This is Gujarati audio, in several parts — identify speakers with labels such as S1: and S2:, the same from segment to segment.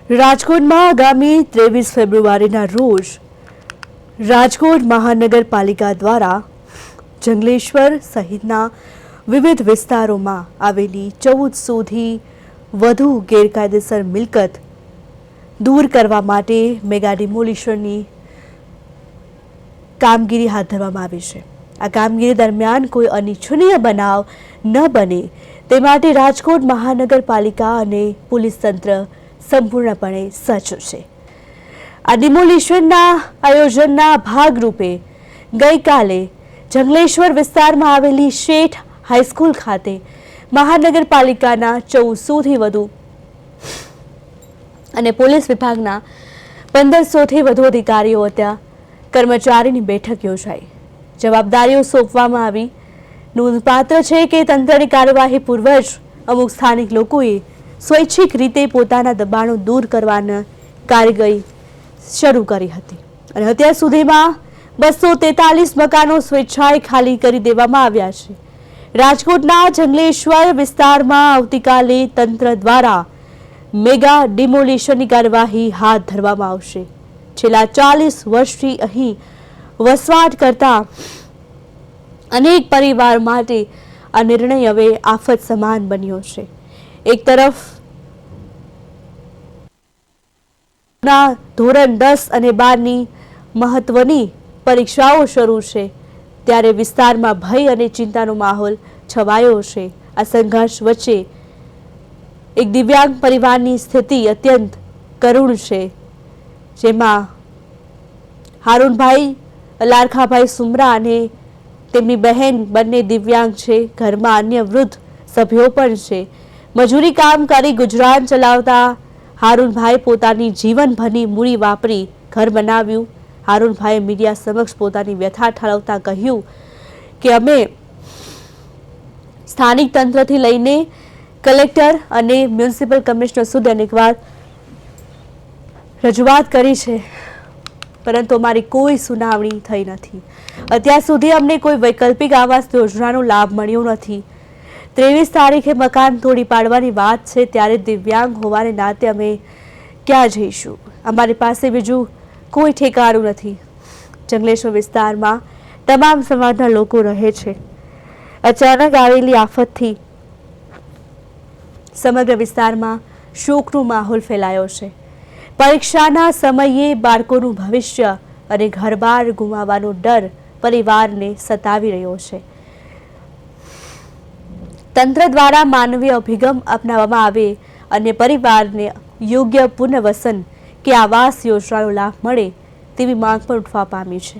S1: રાજકોટમાં આગામી 23 ફેબ્રુઆરીના રોજ રાજકોટ મહાનગરપાલિકા દ્વારા જંગલેશ્વર સહિતના વિવિધ વિસ્તારોમાં આવેલી 1400થી વધુ ગેરકાયદેસર મિલકત દૂર કરવા માટે મેગા ડિમોલિશનની કામગીરી હાથ ધરવામાં આવી છે। આ કામગીરી દરમિયાન કોઈ અનિચ્છનીય બનાવ ન બને તે માટે રાજકોટ મહાનગરપાલિકા અને પોલીસ તંત્ર સંપૂર્ણપણે સજ્જ છે। આ ડિમોલિશનના આયોજનના ભાગરૂપે ગઈકાલે જંગલેશ્વર વિસ્તારમાં આવેલી શેઠ હાઈસ્કૂલ ખાતે મહાનગરપાલિકાના 1400થી વધુ અને પોલીસ વિભાગના 1500થી વધુ અધિકારીઓ ત્યાં કર્મચારીની બેઠક યોજાઈ। જવાબદારીઓ સોંપવામાં આવી। નોંધપાત્ર છે કે તંત્રની કાર્યવાહી પૂર્વે જ અમુક સ્થાનિક લોકોએ સ્વૈચ્છિક રીતે પોતાના દબાણો દૂર કરવાના કાર્યવાહી શરૂ કરી હતી અને અત્યાર સુધીમાં 243 મકાનો સ્વેચ્છાએ ખાલી કરી દેવામાં આવ્યા છે। રાજકોટના જંગલેશ્વર વિસ્તારમાં આવતીકાલે તંત્ર દ્વારા મેગા ડિમોલિશનની કાર્યવાહી હાથ ધરવામાં આવશે। છેલ્લા 40 વર્ષથી અહીં વસવાટ કરતા અનેક પરિવાર માટે આ નિર્ણય હવે આફત સમાન બન્યો છે। એક તરફ ધોરણ 10 અને 12ની મહત્વની પરીક્ષાઓ શરૂ છે ત્યારે વિસ્તારમાં ભય અને ચિંતાનો માહોલ છવાયો છે। આ સંઘર્ષ વચ્ચે એક દિવ્યાંગ પરિવારની સ્થિતિ અત્યંત કરુણ છે, જેમાં હારૂનભાઈ લારખાભાઈ સુમરા અને તેમની બહેન બંને દિવ્યાંગ છે। ઘરમાં અન્ય વૃદ્ધ સભ્યો પણ છે। મજૂરી કામ કરી ગુજરાન ચલાવતા હારૂનભાઈ પોતાની જીવનભરની મૂડી વાપરી ઘર બનાવ્યું। હારૂનભાઈએ મીડિયા સમક્ષ પોતાની વ્યથા ઠાલવતા કહ્યું કે અમે સ્થાનિક તંત્રથી લઈને કલેક્ટર અને મ્યુનિસિપલ કમિશનર સુધી અનેકવાર રજૂઆત કરી છે, પરંતુ અમારી કોઈ સુનાવણી થઈ નથી। અત્યાર સુધી અમને કોઈ વૈકલ્પિક આવાસ યોજનાનો લાભ મળ્યો નથી। 23 તારીખે મકાન તોડી પાડવાની વાત છે ત્યારે દિવ્યાંગ હોવાને નાતે અમે ક્યાં જઈશું? અમારી પાસે બીજું કોઈ ઠેકાણું નથી। જંગલેશ્વર વિસ્તારમાં તમામ સમાજના લોકો રહે છે। અચાનક આવેલી આફતથી સમગ્ર વિસ્તારમાં શોકનો માહોલ ફેલાયો છે। પરીક્ષાના સમયે બાળકોનું ભવિષ્ય અને ઘરબાર ગુમાવવાનો ડર પરિવારને સતાવી રહ્યો છે। તંત્ર દ્વારા માનવીય અભિગમ અપનાવવામાં આવે અને પરિવારને યોગ્ય પુનર્વસન કે આવાસ યોજનાનો લાભ મળે તેવી માંગ પણ ઉઠવા પામી છે।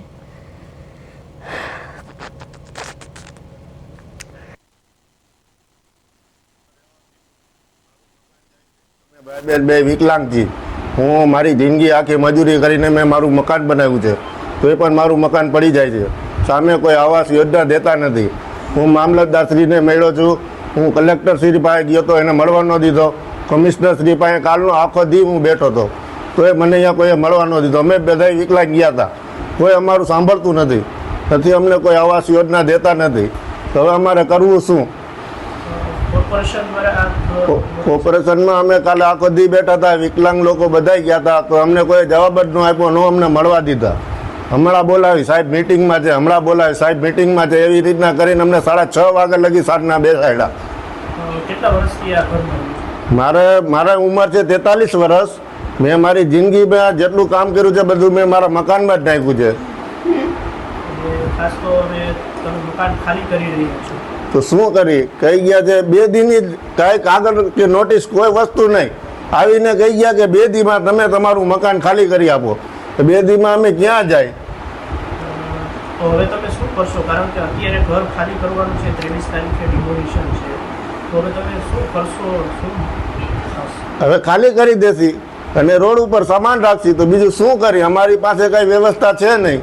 S2: બે વિકલાંગજી, હું મારી જિંદગી આખી મજૂરી કરીને મેં મારું મકાન બનાવ્યું છે, તો એ પણ મારું મકાન પડી જાય છે। સામે કોઈ આવાસ યોજના દેતા નથી। હું મામલતદારશ્રીને મળ્યો છું, હું કલેક્ટરશ્રી પાસે ગયો તો એને મળવા ન દીધો। કમિશનરશ્રી પાસે કાલનો આખો દી હું બેઠો હતો, તો એ મને અહીંયા કોઈએ મળવા ન દીધો। અમે બધા વિકલાંગ ગયા હતા, કોઈ અમારું સાંભળતું નથી। અમને કોઈ આવાસ યોજના દેતા નથી, તો હવે અમારે કરવું શું? કોર્પોરેશનમાં અમે કાલે આખો દી બેઠા હતા, વિકલાંગ લોકો બધા ગયા હતા, તો અમને કોઈ જવાબ જ ન આપ્યો, ન અમને મળવા દીધા। હમણાં બોલાવી સાહેબ મીટિંગમાં છે, હમણાં બોલાવી સાહેબ મીટિંગમાં છે, એવી રીતના કરીને અમને 6:30 વાગે લગી સાંજના બેસાડ્યા। મારા ઉંમર છે 43 વર્ષ। મેં મારી જિંદગીમાં જેટલું કામ કર્યું છે બધું મેં મારા મકાનમાં જ નાખ્યું છે। તો શું કરી કહી ગયા છે 2 દીની કાંઈ કાગળ કે નોટિસ કોઈ વસ્તુ નહીં, આવીને કહી ગયા કે 2 દીમાં તમે તમારું મકાન ખાલી કરી આપો। 2 દીમાં અમે ક્યાં જાય?
S3: તો હવે તમે શું કરશો? કારણ કે અત્યારે ઘર ખાલી કરવાનું છે, 23 તારીખે ડિમોલિશન છે, તો હવે તમે શું કરશો?
S2: હવે ખાલી કરી દેશી અને રોડ ઉપર સામાન રાખશી, તો બીજું શું કરી? અમારી પાસે કઈ વ્યવસ્થા છે નહીં।